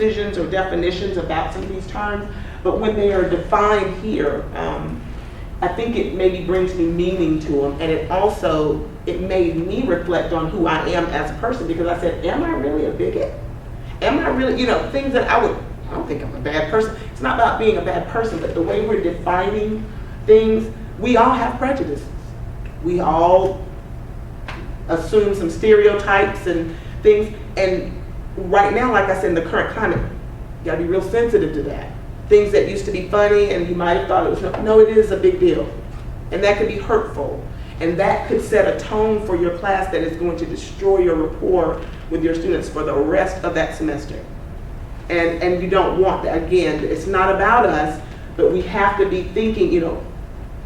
decisions or definitions about some of these terms, but when they are defined here, I think it maybe brings me meaning to them, and it made me reflect on who I am as a person, because I said, am I really a bigot? Am I really, things that I don't think I'm a bad person. It's not about being a bad person, but the way we're defining things, we all have prejudices. We all assume some stereotypes and things, and right now, like I said, in the current climate, you gotta be real sensitive to that. Things that used to be funny and you might have thought it was, no, it is a big deal. And that could be hurtful. And that could set a tone for your class that is going to destroy your rapport with your students for the rest of that semester. And you don't want that. Again, it's not about us, but we have to be thinking,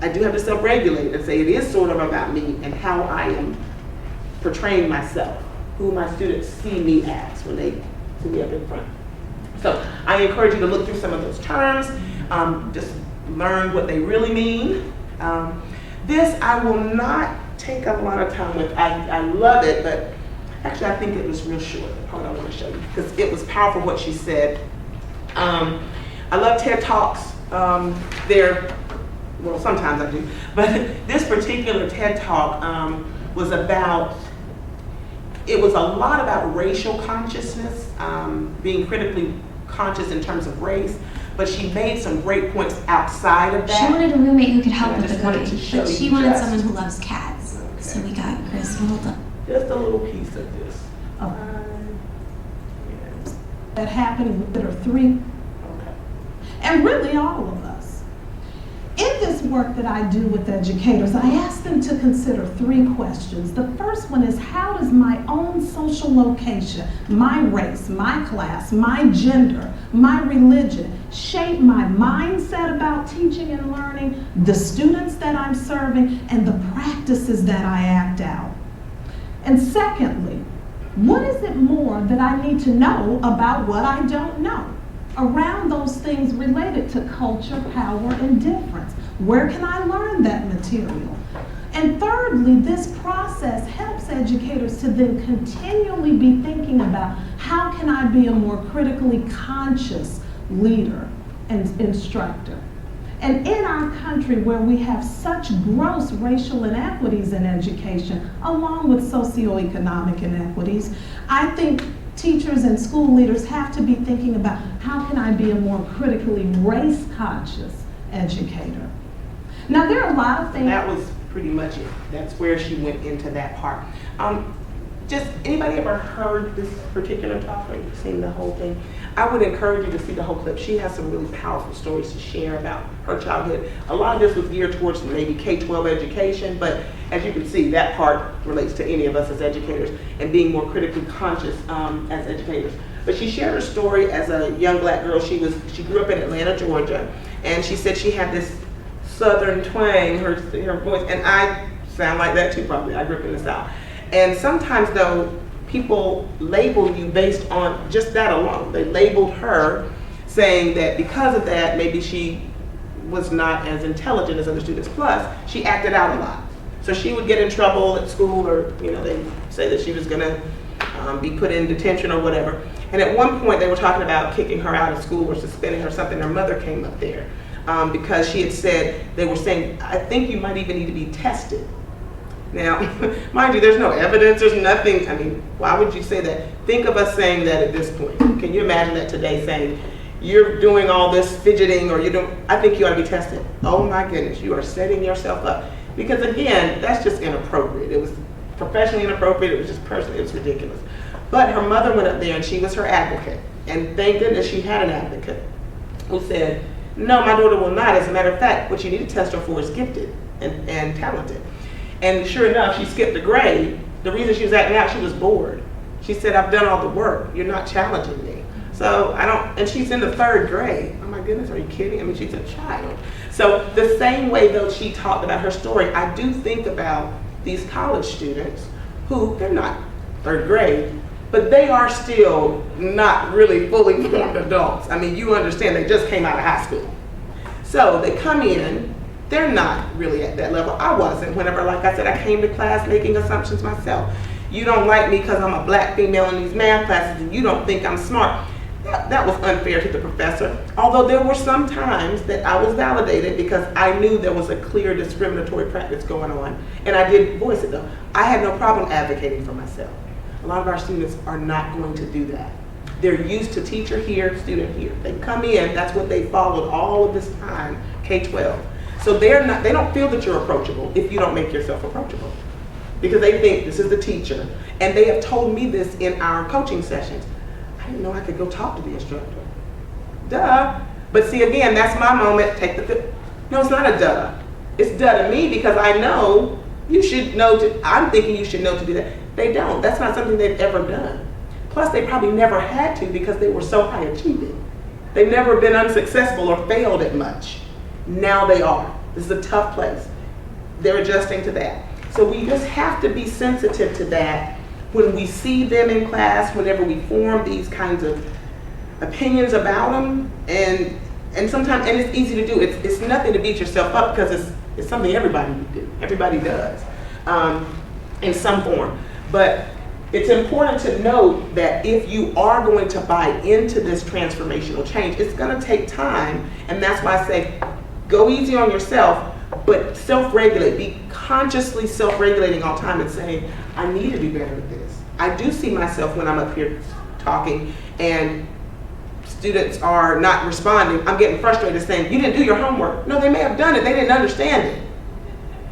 I do have to self-regulate and say it is sort of about me and how I am portraying myself, who my students see me as when they see me up in front. So I encourage you to look through some of those terms, just learn what they really mean. This I will not take up a lot of time with. I love it, but actually I think it was real short, the part I want to show you, because it was powerful what she said. I love TED Talks. Well, sometimes I do, but this particular TED Talk was it was a lot about racial consciousness, being critically conscious in terms of race, but she made some great points outside of that. She wanted a roommate who could help with the wanted cooking, to but she wanted someone who loves cats. Okay. So we got Chris, hold up. Just a little piece of this. Oh. That happened with her three. Okay. And really all of us. In this work that I do with educators, I ask them to consider three questions. The first one is, how does my own social location, my race, my class, my gender, my religion shape my mindset about teaching and learning, the students that I'm serving, and the practices that I act out? And secondly, what is it more that I need to know about what I don't know around those things related to culture, power, and difference? Where can I learn that material? And thirdly, this process helps educators to then continually be thinking about, how can I be a more critically conscious leader and instructor? And in our country, where we have such gross racial inequities in education, along with socioeconomic inequities, I think teachers and school leaders have to be thinking about, how can I be a more critically race-conscious educator? Now, there are a lot of things. That was pretty much it. That's where she went into that part. Just anybody ever heard this particular talk or seen the whole thing? I would encourage you to see the whole clip. She has some really powerful stories to share about her childhood. A lot of this was geared towards maybe K-12 education, but as you can see, that part relates to any of us as educators and being more critically conscious as educators. But she shared her story as a young black girl. She grew up in Atlanta, Georgia, and she said she had this Southern twang, her voice, and I sound like that too probably. I grew up in the South. And sometimes though, people label you based on just that alone. They labeled her saying that because of that, maybe she was not as intelligent as other students. Plus, she acted out a lot. So she would get in trouble at school, or they say that she was gonna be put in detention or whatever. And at one point they were talking about kicking her out of school or suspending her or something. Her mother came up there because she had said, they were saying, I think you might even need to be tested. Now, mind you, there's no evidence, there's nothing. I mean, why would you say that? Think of us saying that at this point. Can you imagine that today, saying, you're doing all this fidgeting, or I think you ought to be tested. Oh my goodness, you are setting yourself up. Because again, that's just inappropriate. It was professionally inappropriate, it was just personally, it was ridiculous. But her mother went up there and she was her advocate. And thank goodness she had an advocate who said, no, my daughter will not. As a matter of fact, what you need to test her for is gifted and talented. And sure enough, she skipped a grade. The reason she was acting out, she was bored. She said, I've done all the work. You're not challenging me. So and she's in the 3rd grade. Oh my goodness, are you kidding? I mean, she's a child. So the same way though she talked about her story, I do think about these college students who, they're not 3rd grade, but they are still not really fully formed adults. I mean, you understand, they just came out of high school. So they come in, they're not really at that level. I wasn't. Whenever, like I said, I came to class making assumptions myself. You don't like me because I'm a black female in these math classes and you don't think I'm smart. that was unfair to the professor. Although there were some times that I was validated because I knew there was a clear discriminatory practice going on, and I did voice it though. I had no problem advocating for myself. A lot of our students are not going to do that. They're used to teacher here, student here. They come in, that's what they followed all of this time, K-12. So they don't feel that you're approachable if you don't make yourself approachable. Because they think this is the teacher. And they have told me this in our coaching sessions. I didn't know I could go talk to the instructor. Duh. But see, again, that's my moment. No, it's not a duh. It's duh to me because I know you should know I'm thinking you should know to do that. They don't. That's not something they've ever done. Plus, they probably never had to because they were so high achieving. They've never been unsuccessful or failed at much. Now they are. This is a tough place. They're adjusting to that. So we just have to be sensitive to that when we see them in class, whenever we form these kinds of opinions about them, and sometimes, and it's easy to do. It's nothing to beat yourself up because it's something everybody would do. Everybody does, in some form. But it's important to note that if you are going to buy into this transformational change, it's going to take time, and that's why I say go easy on yourself, but self-regulate. Be consciously self-regulating all the time and saying, I need to do better at this. I do see myself when I'm up here talking and students are not responding. I'm getting frustrated saying, you didn't do your homework. No, they may have done it, they didn't understand it.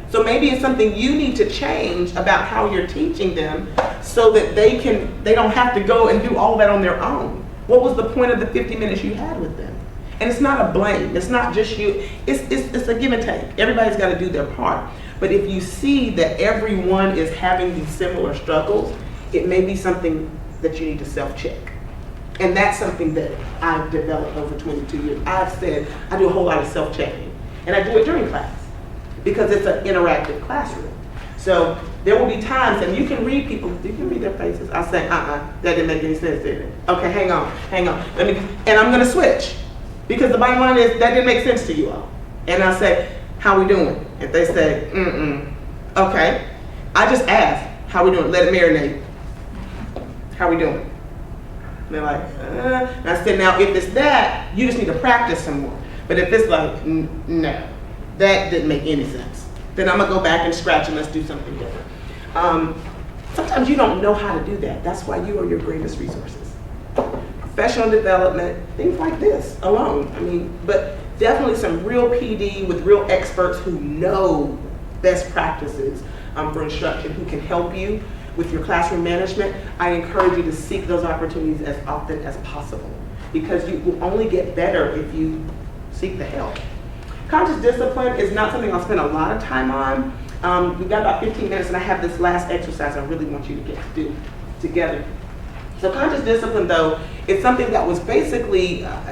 So maybe it's something you need to change about how you're teaching them so that they don't have to go and do all that on their own. What was the point of the 50 minutes you had with them? And it's not a blame, it's not just you, it's a give and take. Everybody's got to do their part. But if you see that everyone is having these similar struggles, it may be something that you need to self-check. And that's something that I've developed over 22 years. I've said I do a whole lot of self-checking, and I do it during class because it's an interactive classroom. So there will be times, and you can read their faces. I say, that didn't make any sense, did it? Okay, hang on. And I'm gonna switch. Because the bottom line is, that didn't make sense to you all. And I say, how we doing? If they say, okay. I just ask, how we doing? Let it marinate. How we doing? And they're like, And I said, now if it's that, you just need to practice some more. But if it's like, no, that didn't make any sense, then I'm gonna go back and scratch and let's do something different. Sometimes you don't know how to do that. That's why you are your greatest resources. Professional development, things like this alone. But definitely some real PD with real experts who know best practices for instruction, who can help you with your classroom management. I encourage you to seek those opportunities as often as possible because you will only get better if you seek the help. Conscious discipline is not something I'll spend a lot of time on. We've got about 15 minutes and I have this last exercise I really want you to get to do together. So conscious discipline, though, it's something that was basically, I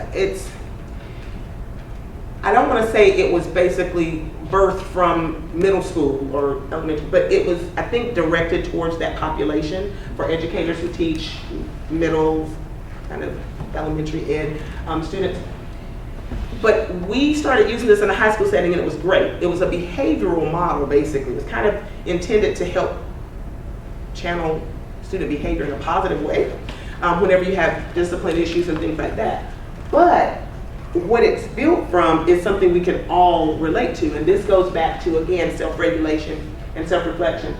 don't want to say it was basically birthed from middle school or elementary, but it was, I think, directed towards that population for educators who teach middle, kind of elementary ed students. But we started using this in a high school setting and it was great. It was a behavioral model, basically. It was kind of intended to help channel student behavior in a positive way whenever you have discipline issues and things like that. But what it's built from is something we can all relate to, and this goes back to, again, self-regulation and self-reflection.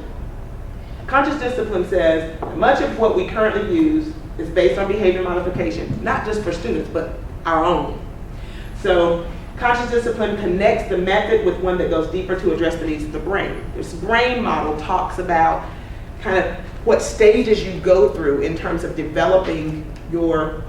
Conscious discipline says much of what we currently use is based on behavior modification, not just for students, but our own. So conscious discipline connects the method with one that goes deeper to address the needs of the brain. This brain model talks about kind of what stages you go through in terms of developing your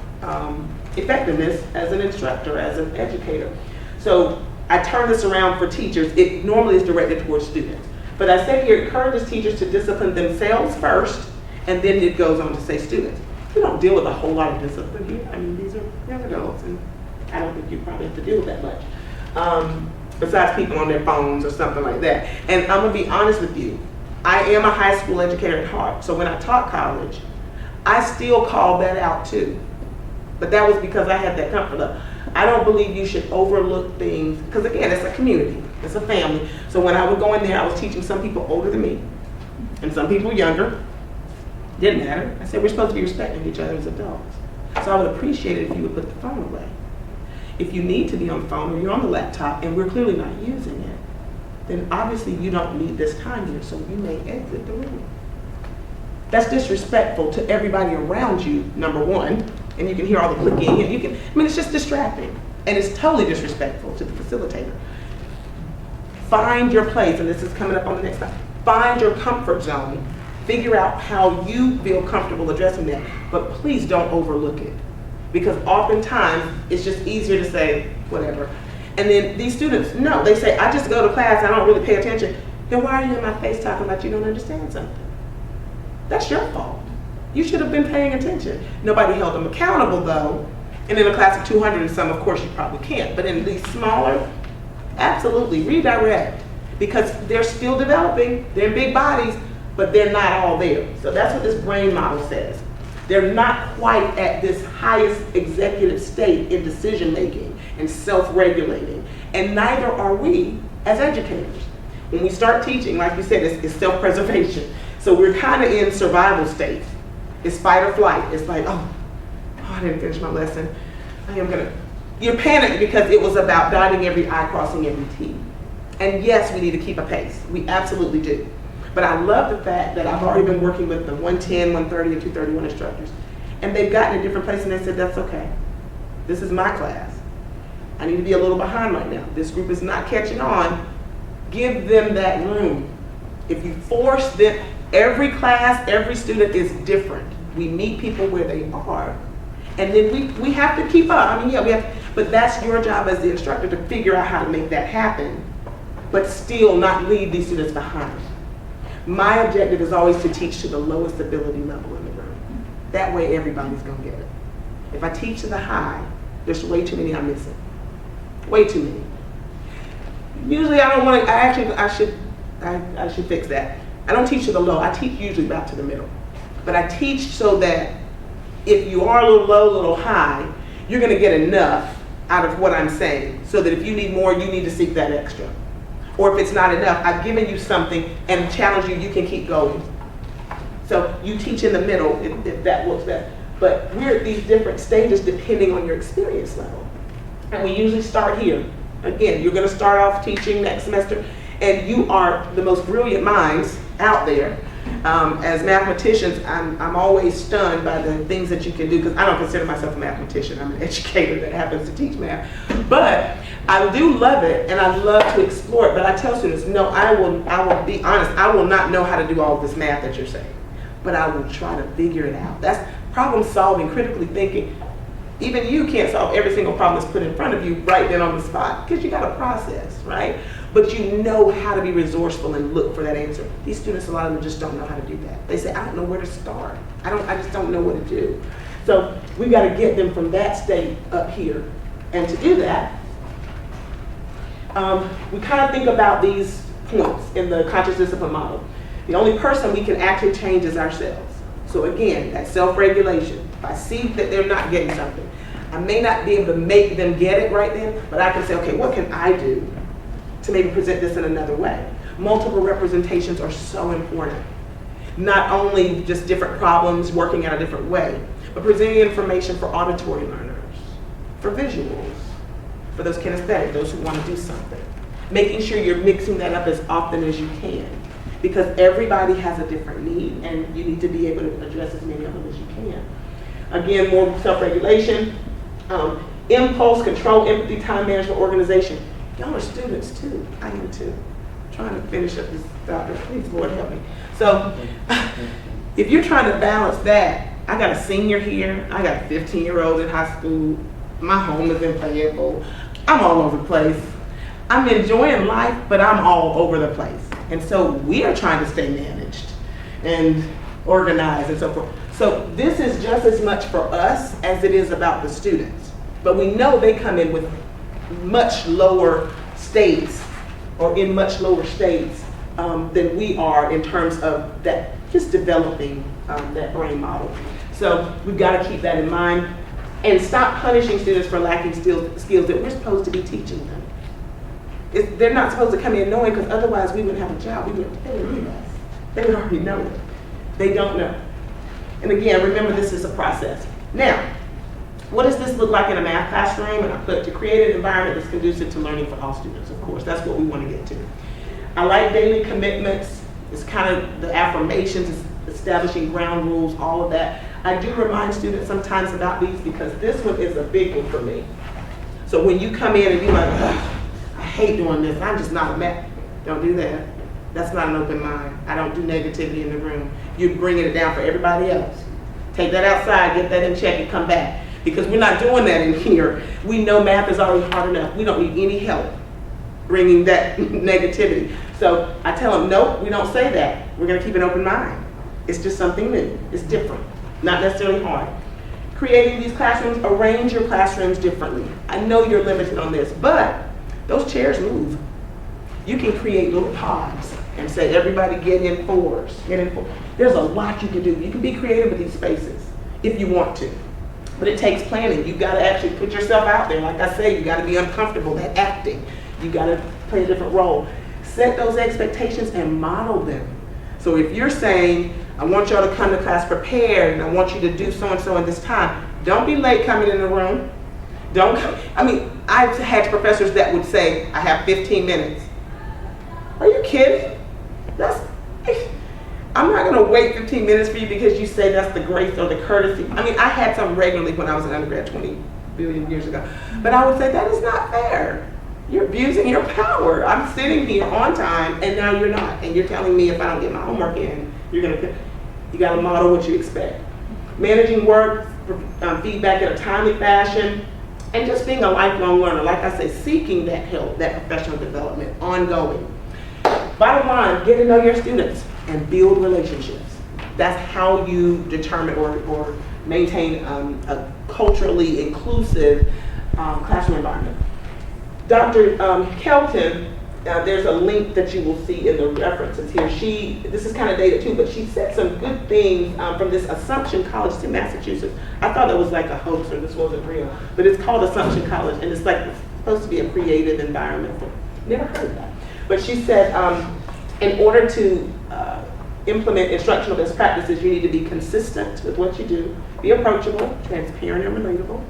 effectiveness as an instructor, as an educator. So I turn this around for teachers. It normally is directed towards students. But I say here, it encourages teachers to discipline themselves first, and then it goes on to say students. We don't deal with a whole lot of discipline here. These are young adults, and I don't think you probably have to deal with that much. Besides people on their phones or something like that. And I'm gonna be honest with you, I am a high school educator at heart, so when I taught college, I still call that out too. But that was because I had that comfort level. I don't believe you should overlook things, because again, it's a community, it's a family. So when I would go in there, I was teaching some people older than me, and some people younger. Didn't matter. I said, we're supposed to be respecting each other as adults. So I would appreciate it if you would put the phone away. If you need to be on the phone or you're on the laptop and we're clearly not using it, then obviously you don't need this time here, so you may exit the room. That's disrespectful to everybody around you, number one, and you can hear all the clicking, and it's just distracting, and it's totally disrespectful to the facilitator. Find your place, and this is coming up on the next slide. Find your comfort zone. Figure out how you feel comfortable addressing that, but please don't overlook it. Because oftentimes, it's just easier to say, whatever. And then these students, no, they say, I just go to class, I don't really pay attention. Then why are you in my face talking about you don't understand something? That's your fault. You should have been paying attention. Nobody held them accountable though. And in a class of 200 and some, of course, you probably can't. But in these smaller, absolutely redirect. Because they're still developing, they're in big bodies, but they're not all there. So that's what this brain model says. They're not quite at this highest executive state in decision making and self-regulating. And neither are we as educators. When we start teaching, like you said, it's self-preservation. So we're kind of in survival state. It's fight or flight. It's like, oh, I didn't finish my lesson. You're panicked because it was about dotting every I, crossing every T. And yes, we need to keep a pace. We absolutely do. But I love the fact that I've already been working with the 110, 130, and 231 instructors. And they've gotten a different place and they said, that's okay. This is my class. I need to be a little behind right now. This group is not catching on. Give them that room. If you force them, every class, every student is different. We meet people where they are. And then we have to keep up. I mean, yeah, we have, but that's your job as the instructor to figure out how to make that happen, but still not leave these students behind. My objective is always to teach to the lowest ability level in the room. That way everybody's gonna get it. If I teach to the high, there's way too many I'm missing. Way too many. Usually I don't want to, I should fix that. I don't teach to the low, I teach usually back to the middle. But I teach so that if you are a little low, a little high, you're gonna get enough out of what I'm saying, so that if you need more, you need to seek that extra. Or if it's not enough, I've given you something and challenge you, you can keep going. So you teach in the middle if that works best. But we're at these different stages depending on your experience level. And we usually start here. Again, you're gonna start off teaching next semester, and you are the most brilliant minds out there. As mathematicians, I'm always stunned by the things that you can do, because I don't consider myself a mathematician. I'm an educator that happens to teach math. But I do love it, and I love to explore it. But I tell students, no, I will be honest, I will not know how to do all of this math that you're saying. But I will try to figure it out. That's problem solving, critically thinking. Even you can't solve every single problem that's put in front of you right then on the spot, because you got a process, right? But you know how to be resourceful and look for that answer. These students, a lot of them just don't know how to do that. They say, I don't know where to start. I just don't know what to do. So we've got to get them from that state up here. And to do that, we kind of think about these points in the conscious discipline model. The only person we can actually change is ourselves. So again, that self-regulation. If I see that they're not getting something, I may not be able to make them get it right then, but I can say, okay, what can I do to maybe present this in another way? Multiple representations are so important. Not only just different problems working out a different way, but presenting information for auditory learners, for visuals, for those kinesthetic, those who want to do something. Making sure you're mixing that up as often as you can, because everybody has a different need, and you need to be able to address as many of them as you can. Again, more self-regulation, impulse, control, empathy, time management, organization. Y'all are students too. I am too. I'm trying to finish up this doctorate. Please, Lord, help me. So, if you're trying to balance that, I got a senior here. I got a 15-year-old in high school. My home is in Fayetteville. I'm all over the place. I'm enjoying life, but I'm all over the place. And so we are trying to stay managed and organized and so forth. So this is just as much for us as it is about the students. But we know they come in with much lower states, or in much lower states than we are in terms of that, just developing that brain model. So we've got to keep that in mind and stop punishing students for lacking skills that we're supposed to be teaching them. They're not supposed to come in knowing, because otherwise we wouldn't have a job. They would need us. They would already know it. They don't know. And again, remember, this is a process. Now, What does this look like in a math classroom? And I put to create an environment that's conducive to learning for all students, of course. That's what we want to get to. I like daily commitments. It's kind of the affirmations, it's establishing ground rules, all of that. I do remind students sometimes about these because this one is a big one for me. So when you come in and you're like, ugh, I hate doing this, I'm just not a math. Don't do that. That's not an open mind. I don't do negativity in the room. You're bringing it down for everybody else. Take that outside, get that in check, and come back. Because we're not doing that in here. We know math is already hard enough. We don't need any help bringing that negativity. So I tell them, nope, we don't say that. We're going to keep an open mind. It's just something new. It's different, not necessarily hard. Creating these classrooms, arrange your classrooms differently. I know you're limited on this, but those chairs move. You can create little pods and say, everybody get in fours, get in fours. There's a lot you can do. You can be creative with these spaces if you want to. But it takes planning. You've got to actually put yourself out there. Like I say, you got to be uncomfortable, that acting. You got to play a different role. Set those expectations and model them. So if you're saying, I want y'all to come to class prepared and I want you to do so-and-so in this time, don't be late coming in the room. Don't come. I mean, I've had professors that would say, I have 15 minutes. Are you kidding? I'm not going to wait 15 minutes for you because you say that's the grace or the courtesy. I mean, I had some regularly when I was an undergrad 20 billion years ago. But I would say that is not fair. You're abusing your power. I'm sitting here on time and now you're not. And you're telling me if I don't get my homework in, you got to model what you expect. Managing work, feedback in a timely fashion, and just being a lifelong learner. Like I say, seeking that help, that professional development, ongoing. Bottom line, get to know your students and build relationships. That's how you determine or maintain a culturally inclusive classroom environment. Dr. Kelton, there's a link that you will see in the references here. This is kind of dated too, but she said some good things from this Assumption College in Massachusetts. I thought it was like a hoax or this wasn't real, but it's called Assumption College and it's like supposed to be a creative environment. Never heard of that. But she said, in order to implement instructional best practices, you need to be consistent with what you do, be approachable, transparent, and relatable,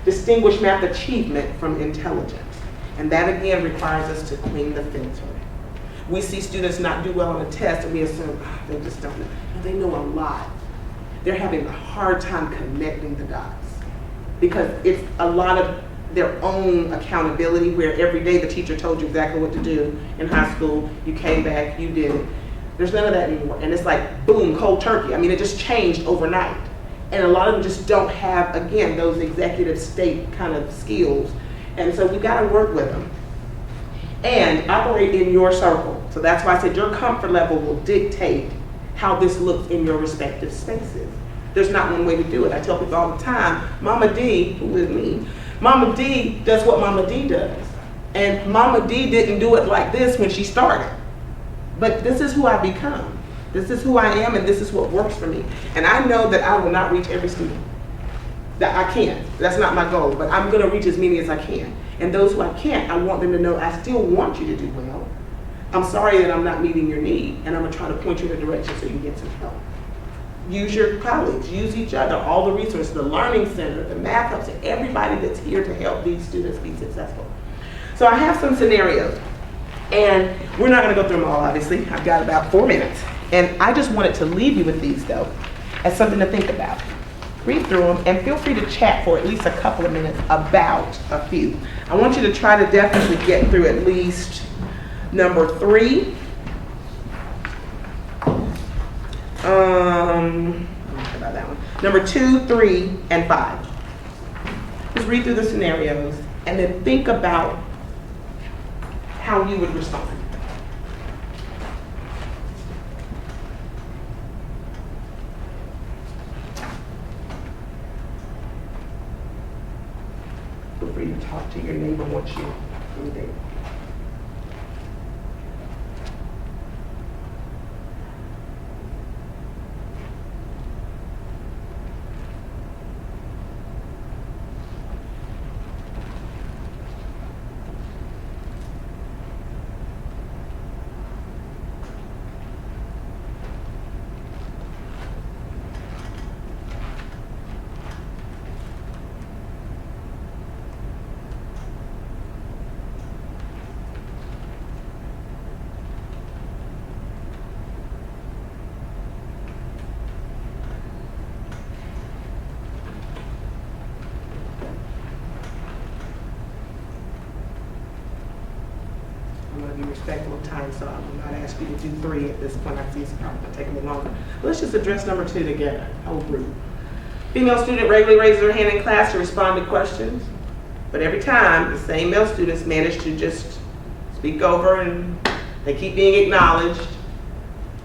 distinguish math achievement from intelligence. And that again requires us to clean the filter. We see students not do well on a test and we assume, they just don't know. And they know a lot. They're having a hard time connecting the dots because it's a lot of their own accountability where every day the teacher told you exactly what to do in high school, you came back, you did it. There's none of that anymore. And it's like, boom, cold turkey. I mean, it just changed overnight. And a lot of them just don't have, again, those executive state kind of skills. And so we got to work with them and operate in your circle. So that's why I said your comfort level will dictate how this looks in your respective spaces. There's not one way to do it. I tell people all the time, Mama D, who is me, Mama D does what Mama D does. And Mama D didn't do it like this when she started. But this is who I become. This is who I am and this is what works for me. And I know that I will not reach every student. That I can't. That's not my goal, but I'm going to reach as many as I can. And those who I can't, I want them to know I still want you to do well. I'm sorry that I'm not meeting your need, and I'm going to try to point you in a direction so you can get some help. Use your colleagues, use each other, all the resources, the Learning Center, the Math Hubs, and everybody that's here to help these students be successful. So I have some scenarios, and we're not going to go through them all, obviously. I've got about 4 minutes. And I just wanted to leave you with these, though, as something to think about. Read through them and feel free to chat for at least a couple of minutes about a few. I want you to try to definitely get through at least number 3. About that one. Number 2, 3, and 5. Just read through the scenarios and then think about how you would respond. Feel free to talk to your neighbor once you're there. be respectful of time, so I will not ask you to do 3 at this point. I see it's probably going to take a little longer. But let's just address number 2 together, whole group. Female student regularly raises her hand in class to respond to questions, but every time the same male students manage to just speak over and they keep being acknowledged.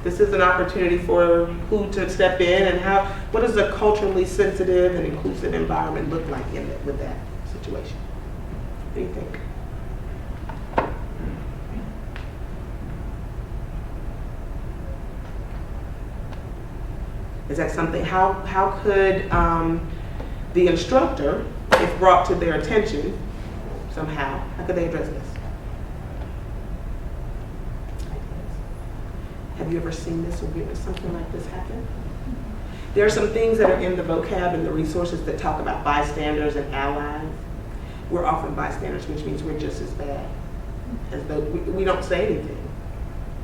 This is an opportunity for who to step in and what does a culturally sensitive and inclusive environment look like with that situation? What do you think? Is that something, how could the instructor, if brought to their attention somehow, how could they address this? Have you ever seen this or witnessed something like this happen? There are some things that are in the vocab and the resources that talk about bystanders and allies. We're often bystanders, which means we're just as bad as though we don't say anything.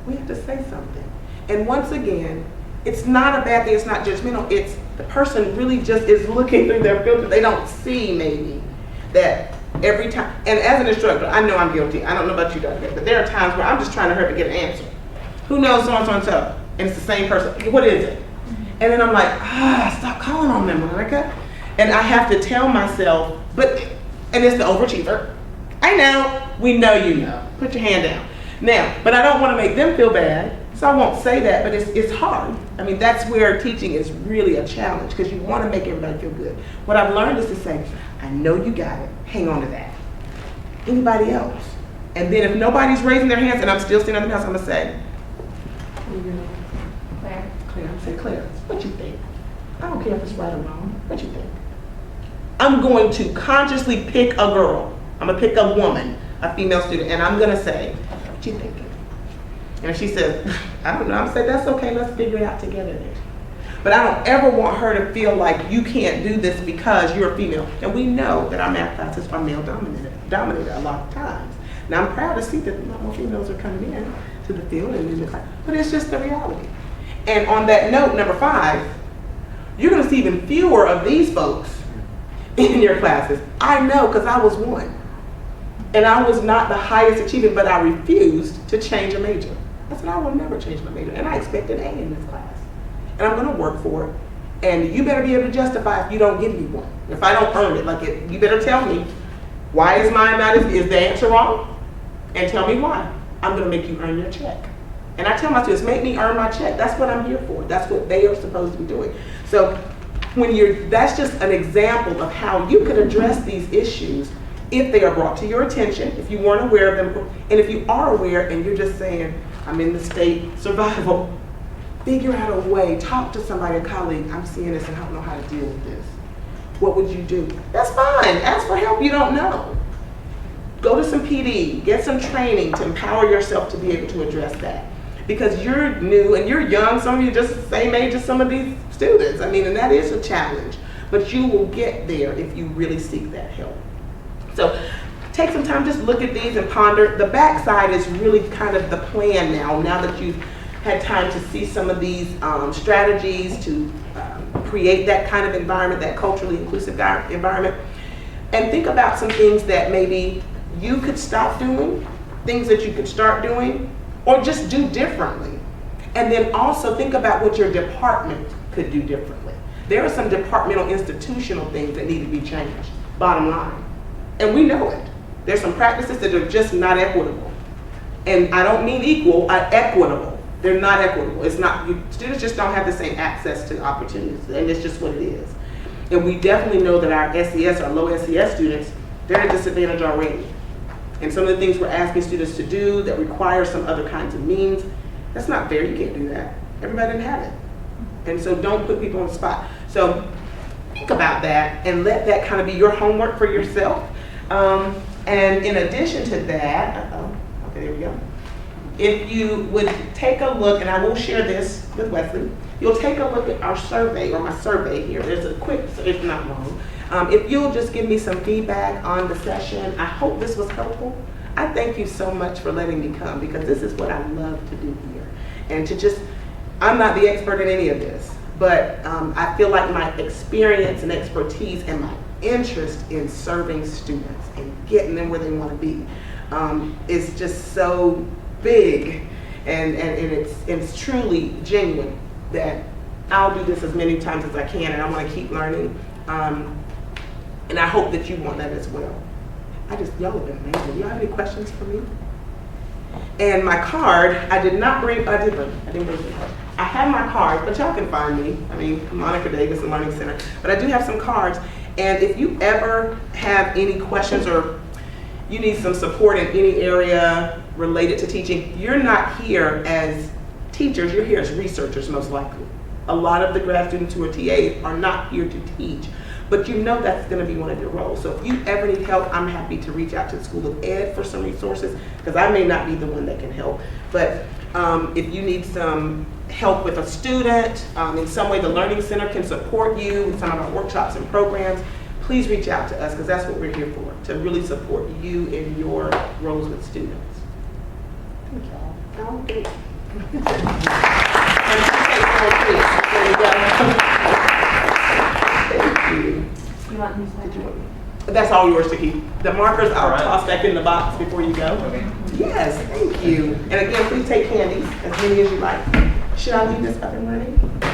We have to say something. And once again, it's not a bad thing, it's not judgmental, it's the person really just is looking through their filter. They don't see maybe that every time, and as an instructor, I know I'm guilty. I don't know about you, Dr. but there are times where I'm just trying to hurry to get an answer. Who knows so-and-so and so? And it's the same person. What is it? And then I'm like, stop calling on them, Monica. And I have to tell myself, and it's the overachiever. I know, we know you know. Put your hand down. Now, but I don't want to make them feel bad, so I won't say that, but it's hard. I mean, that's where teaching is really a challenge, because you want to make everybody feel good. What I've learned is to say, I know you got it, hang on to that. Anybody else? And then if nobody's raising their hands and I'm still sitting on the house, I'm going to say, Claire. Claire, I'm saying, Claire, what you think? I don't care if it's right or wrong. What you think? I'm going to consciously pick a girl. I'm going to pick a woman, a female student, and I'm going to say, what you thinking? And if she says, I don't know, I'm saying, that's okay, let's figure it out together then. But I don't ever want her to feel like you can't do this because you're a female. And we know that our math classes are male dominated a lot of times. Now I'm proud to see that a lot more females are coming in to the field and in the class, but it's just the reality. And on that note, number 5, you're gonna see even fewer of these folks in your classes. I know, because I was one. And I was not the highest achieving, but I refused to change a major. I said, I will never change my major. And I expect an A in this class. And I'm gonna work for it. And you better be able to justify if you don't give me one. If I don't earn it, you better tell me, why is mine not is the answer wrong? And tell me why. I'm gonna make you earn your check. And I tell my students, make me earn my check. That's what I'm here for. That's what they are supposed to be doing. So that's just an example of how you could address these issues if they are brought to your attention, if you weren't aware of them, and if you are aware and you're just saying, I'm in the state survival, figure out a way, talk to somebody, a colleague, I'm seeing this and I don't know how to deal with this. What would you do? That's fine, ask for help you don't know. Go to some PD, get some training to empower yourself to be able to address that. Because you're new and you're young, some of you are just the same age as some of these students. I mean, and that is a challenge, but you will get there if you really seek that help. So take some time, just look at these and ponder. The backside is really kind of the plan now that you've had time to see some of these strategies to create that kind of environment, that culturally inclusive environment. And think about some things that maybe you could stop doing, things that you could start doing, or just do differently. And then also think about what your department could do differently. There are some departmental institutional things that need to be changed, bottom line. And we know it. There's some practices that are just not equitable. And I don't mean equal, equitable. They're not equitable. It's not, students just don't have the same access to opportunities, and it's just what it is. And we definitely know that our SES, our low SES students, they're at a disadvantage already. And some of the things we're asking students to do that require some other kinds of means, that's not fair, you can't do that. Everybody didn't have it. And so don't put people on the spot. So think about that and let that kind of be your homework for yourself. And in addition to that, okay, there we go. If you would take a look, and I will share this with Wesley, you'll take a look at our survey, or my survey here. There's a quick, it's not long. If you'll just give me some feedback on the session, I hope this was helpful. I thank you so much for letting me come, because this is what I love to do here. And to just, I'm not the expert in any of this, but I feel like my experience and expertise and my interest in serving students and getting them where they want to be is just so big, and it's truly genuine that I'll do this as many times as I can, and I want to keep learning. And I hope that you want that as well. Y'all have been amazing. Y'all have any questions for me? And my card, I didn't bring the card. I have my card, but y'all can find me. I mean, Monica Davis and Learning Center. But I do have some cards. And if you ever have any questions or you need some support in any area related to teaching, you're not here as teachers, you're here as researchers most likely. A lot of the grad students who are TAs are not here to teach, but you know that's going to be one of your roles. So if you ever need help, I'm happy to reach out to the School of Ed for some resources, because I may not be the one that can help. But if you need some help with a student, in some way the Learning Center can support you with some of our workshops and programs, please reach out to us, because that's what we're here for, to really support you in your roles with students. Thank y'all. Okay. There you go. Thank you. You want me to That's all yours to keep. The markers I'll All right. toss back in the box before you go. Okay. Yes, thank you. And again, please take candies, as many as you like. Should I leave this up and running?